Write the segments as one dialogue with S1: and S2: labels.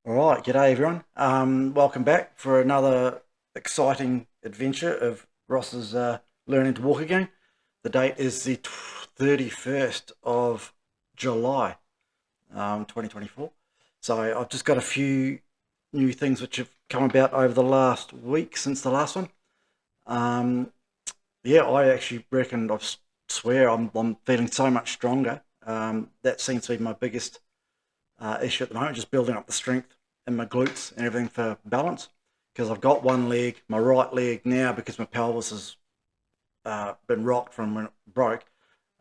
S1: All right, g'day everyone. Welcome back for another exciting adventure of Ross's learning to walk again. The date is the 31st of July, 2024. So I've just got a few new things which have come about over the last week since the last one. Um, yeah, I actually reckon swear I'm feeling so much stronger. That seems to be my biggest issue at the moment, just building up the strength in my glutes and everything for balance. Because I've got one leg, my right leg now, because my pelvis has been rocked from when it broke.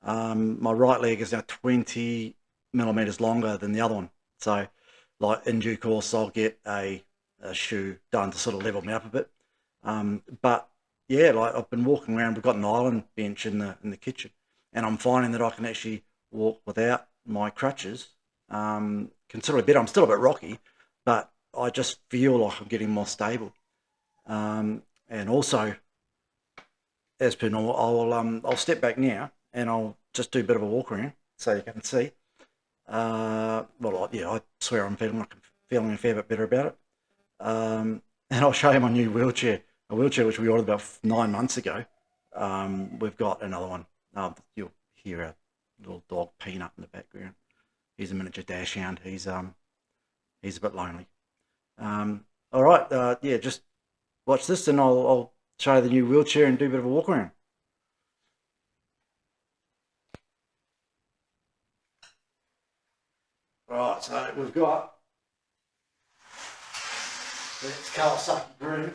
S1: My right leg is now 20 millimeters longer than the other one. So, like in due course, I'll get a shoe done to sort of level me up a bit. But yeah, like I've been walking around. We've got an island bench in the kitchen, and I'm finding that I can actually walk without my crutches considerably better. I'm still a bit rocky, but I just feel like I'm getting more stable. And also, as per normal, I'll step back now and I'll just do a bit of a walk around so you can see. Yeah, I swear I'm feeling a fair bit better about it. And I'll show you my new wheelchair, a wheelchair which we ordered about 9 months ago. We've got another one. You'll hear a little dog Peanut in the background. He's a miniature dachshund. He's a bit lonely. All right, yeah, just watch this, and I'll show you the new wheelchair and do a bit of a walk around. Right, so we've got this Kawasaki Groom.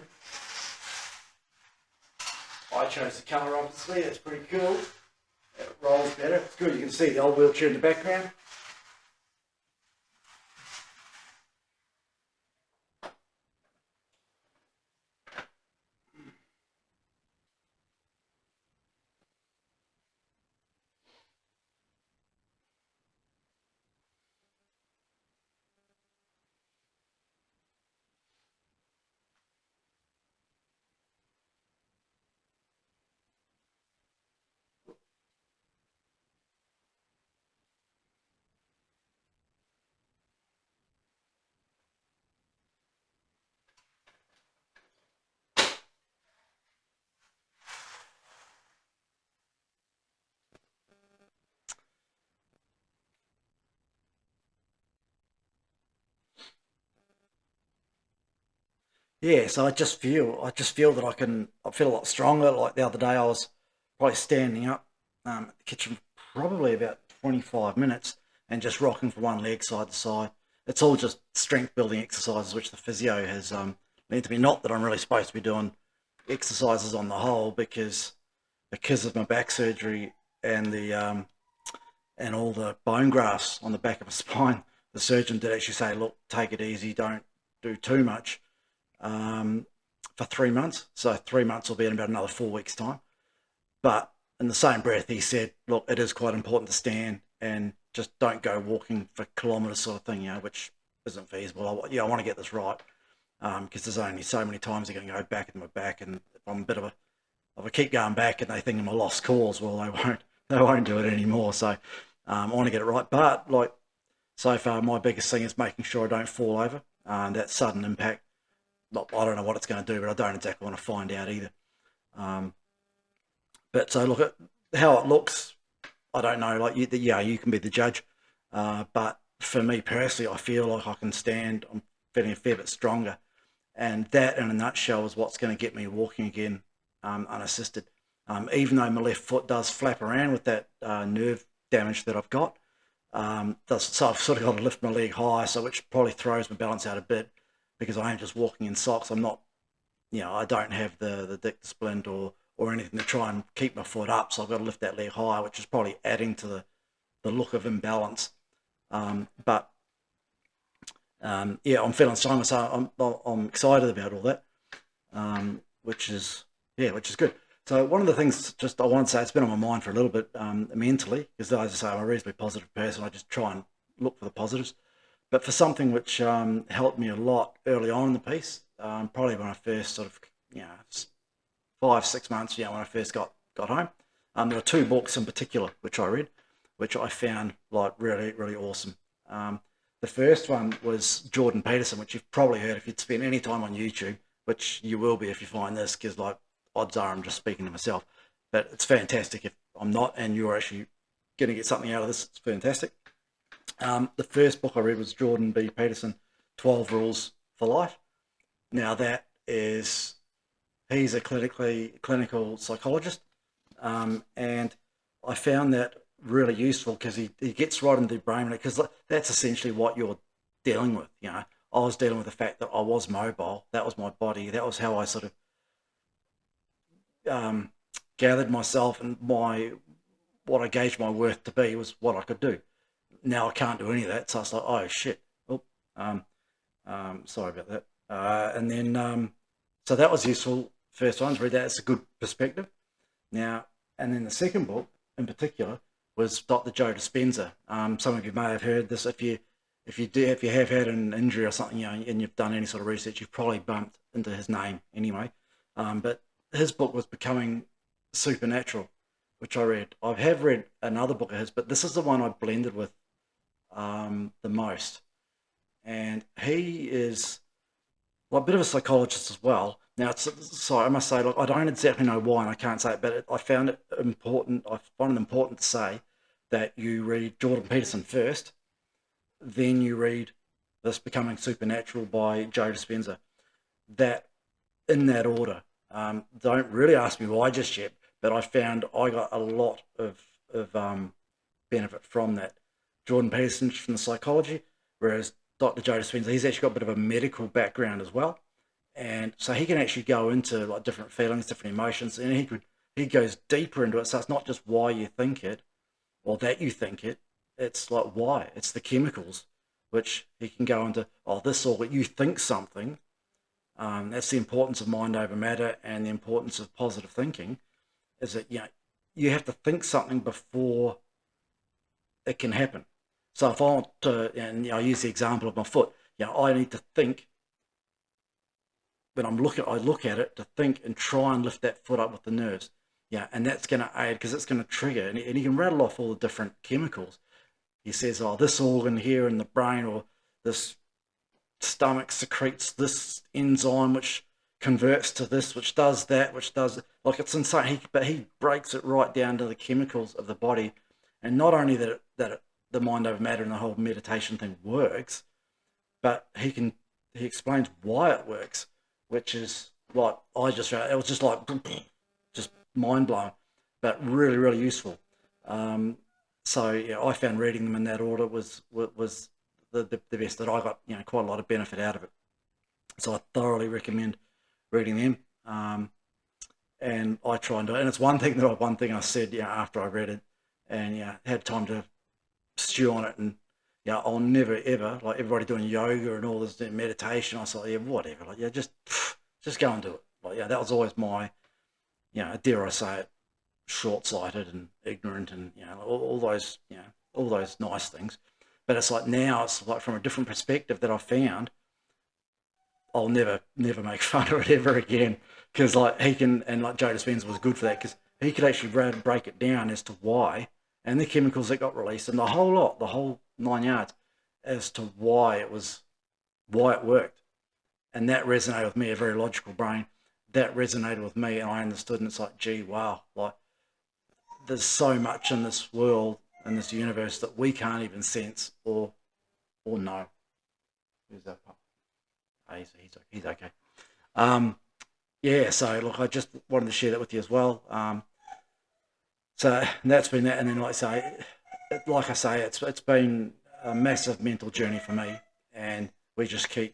S1: I chose the colour, obviously. It's pretty cool. It rolls better. It's good. You can see the old wheelchair in the background. Yeah, so I just feel that I feel a lot stronger. Like the other day, I was probably standing up at the kitchen for probably about 25 minutes and just rocking from one leg side to side. It's all just strength building exercises, which the physio has meant to me. Not that I'm really supposed to be doing exercises on the whole, because of my back surgery and the and all the bone grafts on the back of my spine. The surgeon did actually say, "Look, take it easy. Don't do too much." um, for 3 months. So 3 months will be in about another 4 weeks' time. But in the same breath, he said, look, it is quite important to stand and just don't go walking for kilometres, sort of thing, which isn't feasible. I want to get this right because there's only so many times they're going to go back in my back, and if I'm a bit of a, if I keep going back and they think I'm a lost cause, well, they won't do it anymore. So I want to get it right. But like so far, my biggest thing is making sure I don't fall over. That sudden impact, I don't know what it's going to do, but I don't exactly want to find out either. Um, but so look at how it looks. I don't know. Like you can be the judge. But for me personally, I feel like I can stand. I'm feeling a fair bit stronger, and that, in a nutshell, is what's going to get me walking again, unassisted. Even though my left foot does flap around with that nerve damage that I've got, so I've sort of got to lift my leg high, so which probably throws my balance out a bit because I am just walking in socks. I'm not, I don't have the dick splint or anything to try and keep my foot up, so I've got to lift that leg higher, which is probably adding to the look of imbalance. But Yeah, I'm feeling strong, so I'm excited about all that, which is which is good. So one of the things, just I want to say, it's been on my mind for a little bit mentally, because as I say, I'm a reasonably positive person. I just try and look for the positives. But for something which helped me a lot early on in the piece, probably when I first sort of, 5 6 months, when I first got home, there were two books in particular which I read, which I found like really really awesome. Um, The first one was Jordan Peterson, which you've probably heard if you'd spent any time on YouTube, which you will be if you find this, because like odds are I'm just speaking to myself. But it's fantastic if I'm not, and you're actually going to get something out of this. It's fantastic. The first book I read was Jordan B. Peterson, 12 Rules for Life. Now that is, he's a clinical psychologist, and I found that really useful because he gets right into the brain, because that's essentially what you're dealing with. You know, I was dealing with the fact that I was mobile. That was my body. That was how I sort of gathered myself, and what I gauged my worth to be was what I could do. Now I can't do any of that, so it's like, oh shit. Oh, sorry about that. And then so that was useful. First one's read that. It's a good perspective. Now, and then the second book in particular was Dr. Joe Dispenza. Some of you may have heard this. If you have had an injury or something, you know, and you've done any sort of research, you've probably bumped into his name anyway. But his book was Becoming Supernatural, which I read. I have read another book of his, but this is the one I blended with the most. And he is a bit of a psychologist as well. Now, so I must say, look, I don't exactly know why, and I can't say it, but I found it important. I find it important to say that you read Jordan Peterson first, then you read this Becoming Supernatural by Joe Dispenza. That in that order. Don't really ask me why just yet, but I found I got a lot of benefit from that. Jordan Peterson from the psychology, whereas Dr. Joe Dispenza, he's actually got a bit of a medical background as well, and so he can actually go into like different feelings, different emotions, and he goes deeper into it. So it's not just why you think it or that you think it; it's like why. It's the chemicals, which he can go into. Oh, this or you think something. That's the importance of mind over matter, and the importance of positive thinking. Is that you have to think something before it can happen. So if I want to, and I use the example of my foot, I need to think when I look at it to think and try and lift that foot up with the nerves. Yeah, and that's going to aid because it's going to trigger, and he can rattle off all the different chemicals. He says, oh, this organ here in the brain or this stomach secretes this enzyme which converts to this, which does that, which does, like, it's insane. But he breaks it right down to the chemicals of the body, and not only that the mind over matter and the whole meditation thing works, but he explains why it works, which is like it was just like just mind blowing, but really really useful. So yeah, I found reading them in that order was the best. That I got quite a lot of benefit out of it. So I thoroughly recommend reading them. And I try and do it. And it's one thing I said after I read it, and had time to stew on it, and I'll never ever, like everybody doing yoga and all this meditation, I thought, whatever, like just go and do it. Like that was always my, dare I say it, short-sighted and ignorant, and all those all those nice things. But it's like now it's like from a different perspective that I found. I'll never make fun of it ever again, because like he can, and like Joe Dispenza was good for that, because he could actually break it down as to why, and the chemicals that got released, and the whole 9 yards, as to why it worked. And that resonated with me, a very logical brain. That resonated with me, and I understood, and it's like, gee, wow, like there's so much in this world, in this universe, that we can't even sense or know. Who's that pup? Oh, he's okay. So look, I just wanted to share that with you as well. So that's been that, and then like I say, it's been a massive mental journey for me, and we just you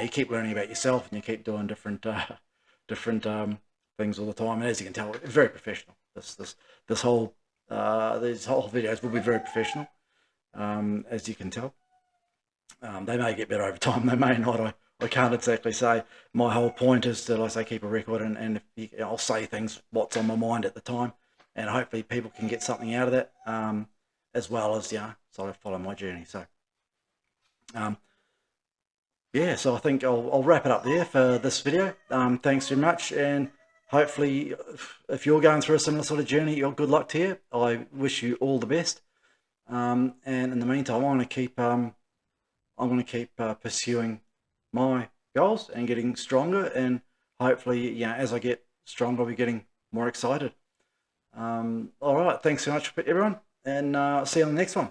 S1: keep learning about yourself, and you keep doing different things all the time. And as you can tell, it's very professional. These whole videos will be very professional, as you can tell. They may get better over time, they may not. I can't exactly say. My whole point is to, like I say, keep a record, and I'll say things what's on my mind at the time, and hopefully people can get something out of that, as well as sort of follow my journey. So so I think I'll wrap it up there for this video. Thanks very much, and hopefully if you're going through a similar sort of journey, good luck to you. I wish you all the best, and in the meantime I want to keep I'm going to keep pursuing my goals and getting stronger, and hopefully, as I get stronger, I'll be getting more excited. All right, thanks so much, everyone, and see you on the next one.